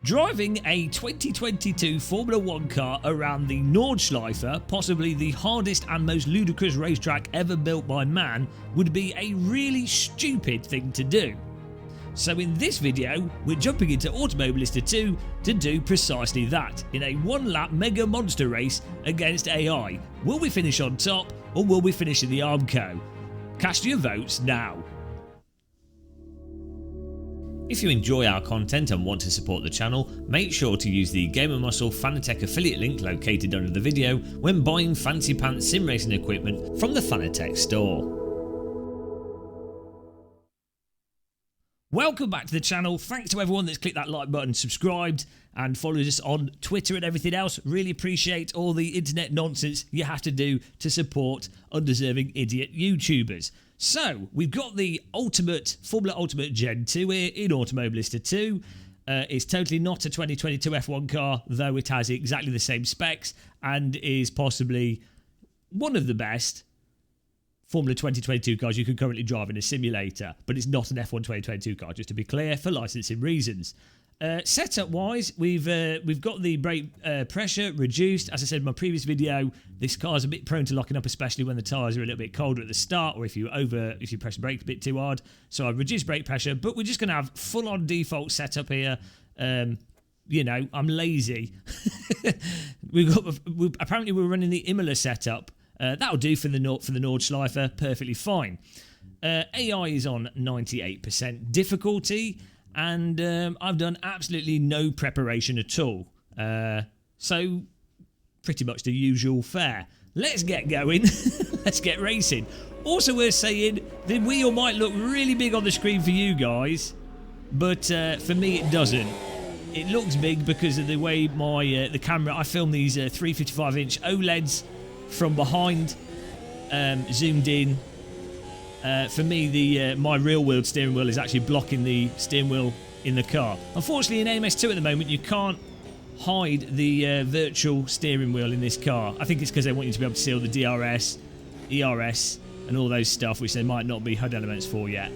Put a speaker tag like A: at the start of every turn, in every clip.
A: Driving a 2022 Formula 1 car around the Nordschleife, possibly the hardest and most ludicrous racetrack ever built by man, would be a really stupid thing to do. So in this video, we're jumping into Automobilista 2 to do precisely that, in a one-lap mega monster race against AI. Will we finish on top, or will we finish in the Armco? Cast your votes now. If you enjoy our content and want to support the channel, make sure to use the Gamer Muscle Fanatec affiliate link located under the video when buying fancy pants sim racing equipment from the Fanatec store. Welcome back to the channel. Thanks to everyone that's clicked that like button, subscribed and followed us on Twitter and everything else. Really appreciate all the internet nonsense you have to do to support undeserving idiot YouTubers. So, we've got the Formula Ultimate Gen 2 here in Automobilista 2. It's totally not a 2022 F1 car, though it has exactly the same specs and is possibly one of the best Formula 2022 cars you can currently drive in a simulator, but it's not an F1 2022 car, just to be clear, for licensing reasons. Setup wise, we've got the brake pressure reduced. As I said in my previous video, this car is a bit prone to locking up, especially when the tyres are a little bit colder at the start, or if you press the brake a bit too hard. So I've reduced brake pressure, but we're just going to have full-on default setup here. You know, I'm lazy. Apparently we're running the Imola setup. That'll do for the Nordschleife, perfectly fine. AI is on 98% difficulty. And I've done absolutely no preparation at all. So, pretty much the usual fare. Let's get going. Let's get racing. Also worth saying, the wheel might look really big on the screen for you guys, but for me it doesn't. It looks big because of the way the camera, I film these 355-inch OLEDs from behind, zoomed in. For me, my real-wheel steering wheel is actually blocking the steering wheel in the car. Unfortunately, in AMS2 at the moment, you can't hide the virtual steering wheel in this car. I think it's because they want you to be able to see all the DRS, ERS, and all those stuff, which there might not be HUD elements for yet.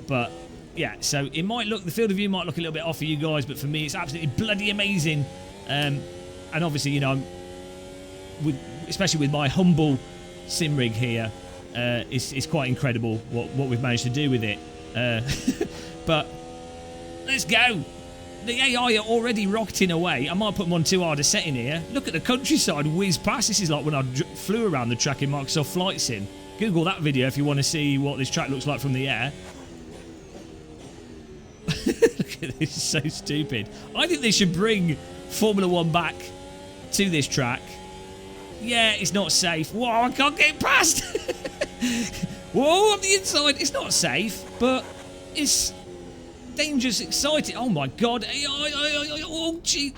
A: But yeah, so it might look, the field of view might look a little bit off for you guys, but for me, it's absolutely bloody amazing. And obviously, you know, especially with my humble sim rig here. It's quite incredible what we've managed to do with it. But let's go. The AI are already rocketing away. I might put them on too hard a setting here. Look at the countryside whiz past. This is like when I flew around the track in Microsoft Flight Sim. Google that video if you want to see what this track looks like from the air. Look at this, it's so stupid. I think they should bring Formula 1 back to this track. Yeah, it's not safe. Whoa, I can't get past. Whoa, on the inside. It's not safe, but it's dangerous, exciting. Oh my god. Oh, gee.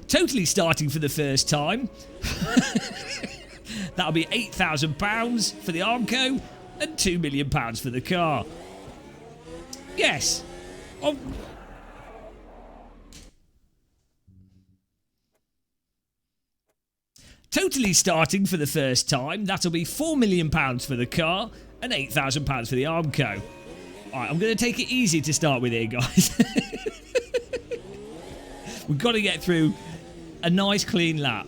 A: Totally starting for the first time. That'll be £8,000 for the Armco. And £2 million for the car. Yes. Oh. Totally starting for the first time. That'll be £4 million for the car and £8,000 for the Armco. Alright, I'm going to take it easy to start with here, guys. We've got to get through a nice clean lap.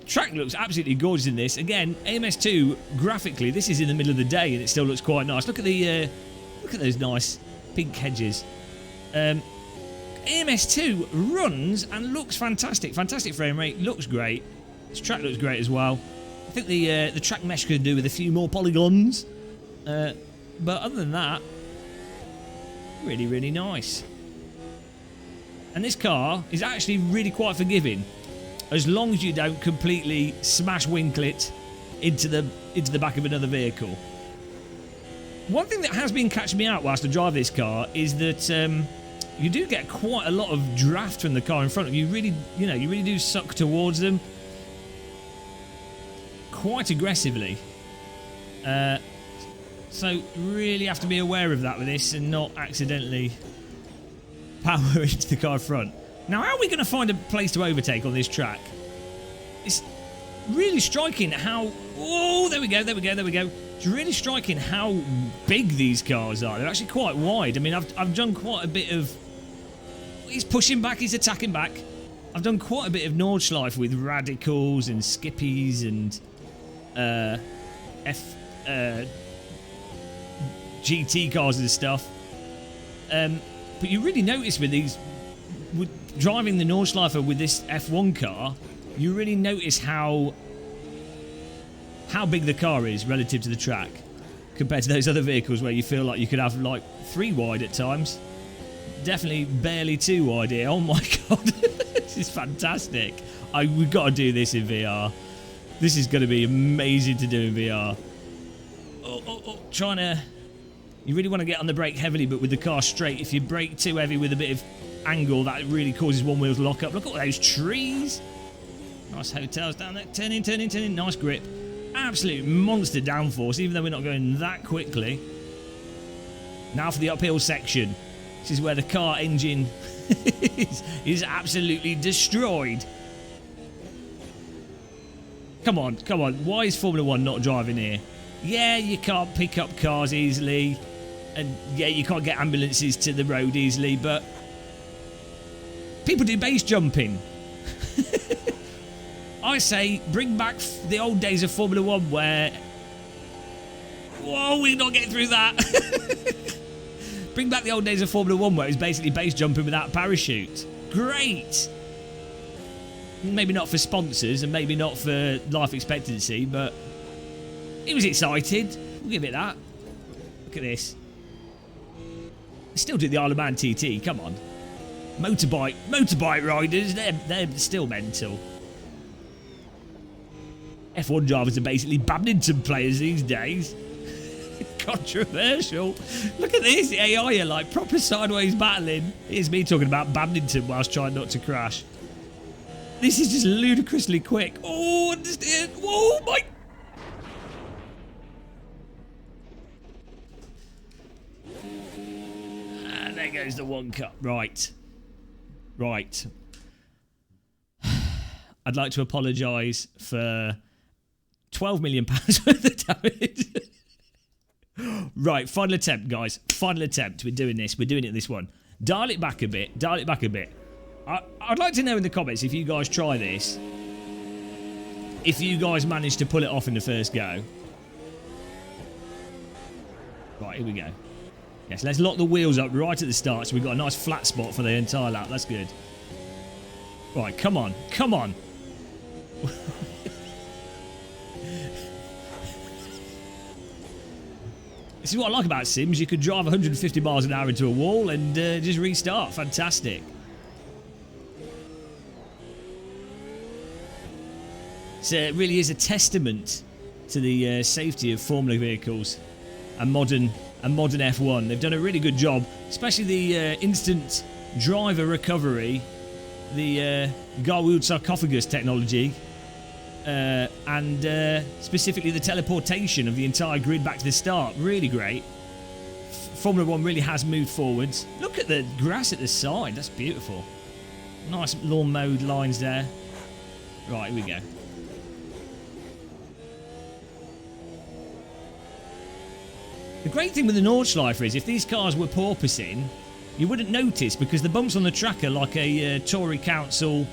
A: Track looks absolutely gorgeous in this. Again, AMS2 graphically, this is in the middle of the day and it still looks quite nice. Look at those nice pink hedges. AMS2 runs and looks fantastic. Fantastic frame rate, looks great. This track looks great as well. I think the track mesh could do with a few more polygons. But other than that, really, really nice. And this car is actually really quite forgiving. As long as you don't completely smash winkle it into the back of another vehicle. One thing that has been catching me out whilst I drive this car is that you do get quite a lot of draft from the car in front of you. You really do suck towards them quite aggressively. So really have to be aware of that with this and not accidentally power into the car front. Now, how are we going to find a place to overtake on this track? really striking how... Oh, there we go. It's really striking how big these cars are. They're actually quite wide. I mean, I've done quite a bit of... He's pushing back, he's attacking back. I've done quite a bit of Nordschleife with Radicals and Skippies and GT cars and stuff. But you really notice with these... driving the Nordschleife with this F1 car, you really notice how big the car is relative to the track compared to those other vehicles where you feel like you could have like 3 wide at times. Definitely barely 2 wide here. Oh my god, this is fantastic. We've got to do this in VR. This is going to be amazing to do in VR. Trying to... You really want to get on the brake heavily, but with the car straight, if you brake too heavy with a bit of angle, that really causes one wheel to lock up. Look at all those trees. Nice hotels down there. Turn in. Nice grip. Absolute monster downforce, even though we're not going that quickly. Now for the uphill section. This is where the car engine is absolutely destroyed. Come on. Why is Formula 1 not driving here? Yeah, you can't pick up cars easily. And yeah, you can't get ambulances to the road easily, but people do base jumping. I say bring back the old days of Formula 1 where... Whoa, we're not getting through that. Bring back the old days of Formula 1 where it was basically base jumping without parachute. Great. Maybe not for sponsors and maybe not for life expectancy, but it was excited. We'll give it that. Look at this. Still do the Isle of Man TT, come on. Motorbike riders, they're still mental. F1 drivers are basically badminton players these days. Controversial. Look at this, the AI are like proper sideways battling. Here's me talking about badminton whilst trying not to crash. This is just ludicrously quick. Oh, understand. Whoa, my... And there goes the 1 cup. Right. I'd like to apologise for £12 million worth of damage. Right, final attempt, guys. Final attempt. We're doing this. We're doing it this one. Dial it back a bit. I'd like to know in the comments if you guys try this. If you guys manage to pull it off in the first go. Right, here we go. Yes, let's lock the wheels up right at the start so we've got a nice flat spot for the entire lap. That's good. Right, come on. This is what I like about Sims. You could drive 150 miles an hour into a wall and just restart. Fantastic. It really is a testament to the safety of Formula vehicles and modern F1. They've done a really good job, especially the instant driver recovery, the Garwood sarcophagus technology, and specifically the teleportation of the entire grid back to the start. Really great. Formula 1 really has moved forwards. Look at the grass at the side. That's beautiful. Nice lawn mowed lines there. Right, here we go. The great thing with the Nordschleife is if these cars were porpoising, you wouldn't notice because the bumps on the track are like a Tory council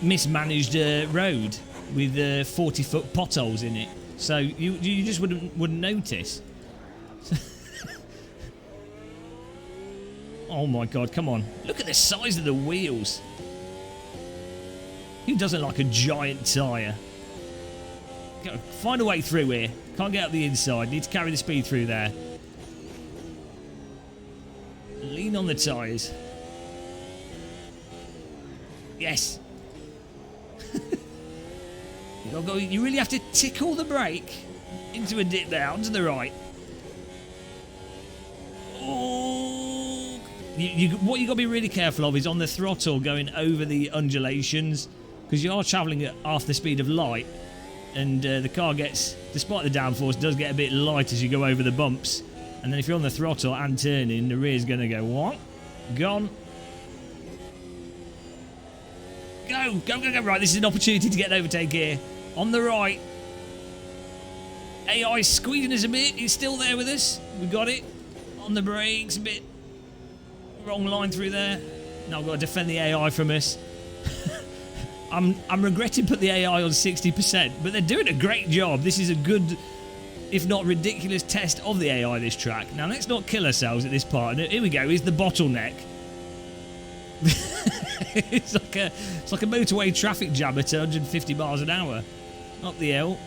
A: mismanaged road with 40-foot potholes in it. So you just wouldn't notice. Oh my god, come on. Look at the size of the wheels. Who doesn't like a giant tyre? Find a way through here. Can't get up the inside. Need to carry the speed through there. Lean on the tyres. Yes. You really have to tickle the brake into a dip there, onto the right. Oh. What you got to be really careful of is on the throttle going over the undulations, because you are travelling at half the speed of light. And the car gets, despite the downforce, does get a bit light as you go over the bumps. And then if you're on the throttle and turning, the rear's going to go, what? Gone. Go! Go, go, go, go. Right, this is an opportunity to get an overtake here. On the right. AI squeezing us a bit. He's still there with us. We got it. On the brakes a bit. Wrong line through there. Now I've got to defend the AI from us. I'm regretting putting the AI on 60%, but they're doing a great job. This is a good, if not ridiculous, test of the AI this track. Now let's not kill ourselves at this part. And here we go. Here's the bottleneck. it's like a motorway traffic jam at 150 miles an hour. Up the hill.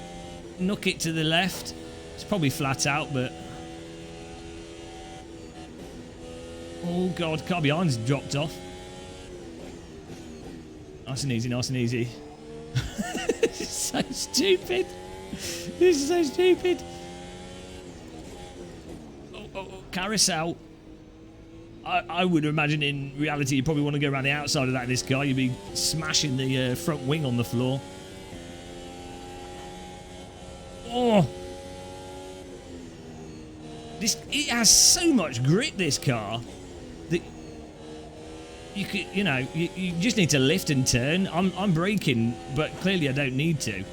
A: Knock it to the left. It's probably flat out, but oh god, car behind's dropped off. Nice and easy, nice and easy. This is so stupid. This is so stupid. Oh, carousel. I would imagine in reality you probably want to go around the outside of that in this car. You'd be smashing the front wing on the floor. Oh. It has so much grit, this car, that you could, you just need to lift and turn. I'm braking, but clearly I don't need to.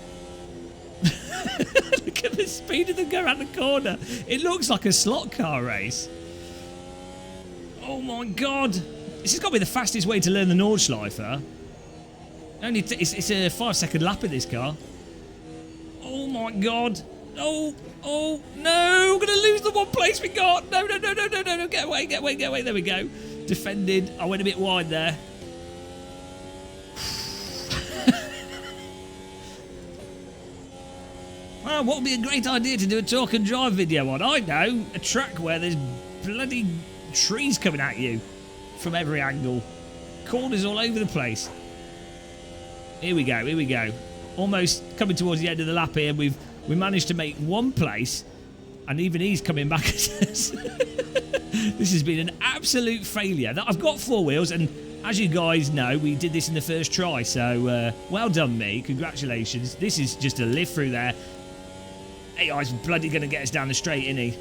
A: Look at the speed of them go around the corner. It looks like a slot car race. Oh my god! This has got to be the fastest way to learn the nordschleife. It's a 5-second lap of this car. Oh my god! Oh no! We're gonna lose the one place we got. No! Get away! There we go. Defended. I went a bit wide there. Well, what would be a great idea to do a talk and drive video on? I know, a track where there's bloody trees coming at you from every angle. Corners all over the place. Here we go. Almost coming towards the end of the lap here. We managed to make one place, and even he's coming back at us. This has been an absolute failure. I've got 4 wheels, and as you guys know, we did this in the first try, so well done me. Congratulations. This is just a lift through there. AI's bloody going to get us down the straight, isn't he?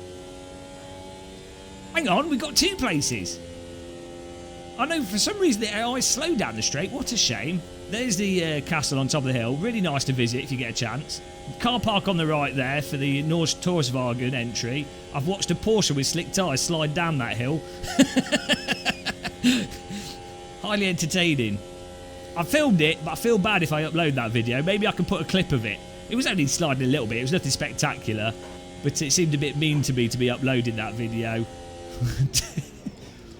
A: Hang on, we've got 2 places. I know for some reason the AI slowed down the straight. What a shame. There's the castle on top of the hill. Really nice to visit if you get a chance. Car park on the right there for the Nordschleife entry. I've watched a Porsche with slick tyres slide down that hill. Highly entertaining. I filmed it, but I feel bad if I upload that video. Maybe I can put a clip of it. It was only sliding a little bit. It was nothing spectacular, but it seemed a bit mean to me to be uploading that video.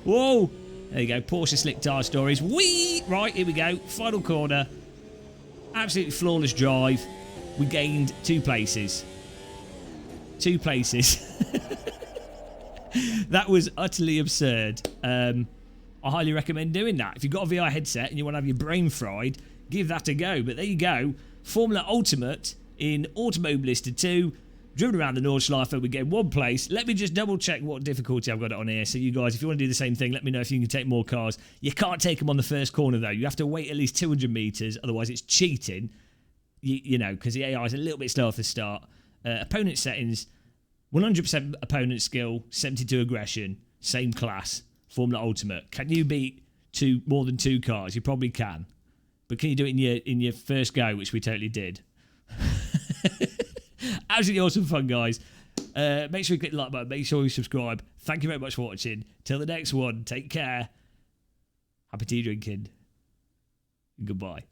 A: Whoa! There you go. Porsche slick tyre stories. Whee! Right, here we go. Final corner. Absolutely flawless drive. We gained 2 places. 2 places. That was utterly absurd. I highly recommend doing that. If you've got a VR headset and you want to have your brain fried, give that a go. But there you go. Formula Ultimate in Automobilista 2. Driven around the Nordschleife, we get 1 place. Let me just double check what difficulty I've got it on here. So you guys, if you want to do the same thing, let me know if you can take more cars. You can't take them on the first corner though. You have to wait at least 200 metres, otherwise it's cheating. You know, because the AI is a little bit slow off the start. Opponent settings, 100% opponent skill, 72 aggression, same class, Formula Ultimate. Can you beat more than 2 cars? You probably can. But can you do it in your first go, which we totally did? Absolutely awesome fun, guys. Make sure you click the like button. Make sure you subscribe. Thank you very much for watching. Till the next one, take care. Happy tea drinking. Goodbye.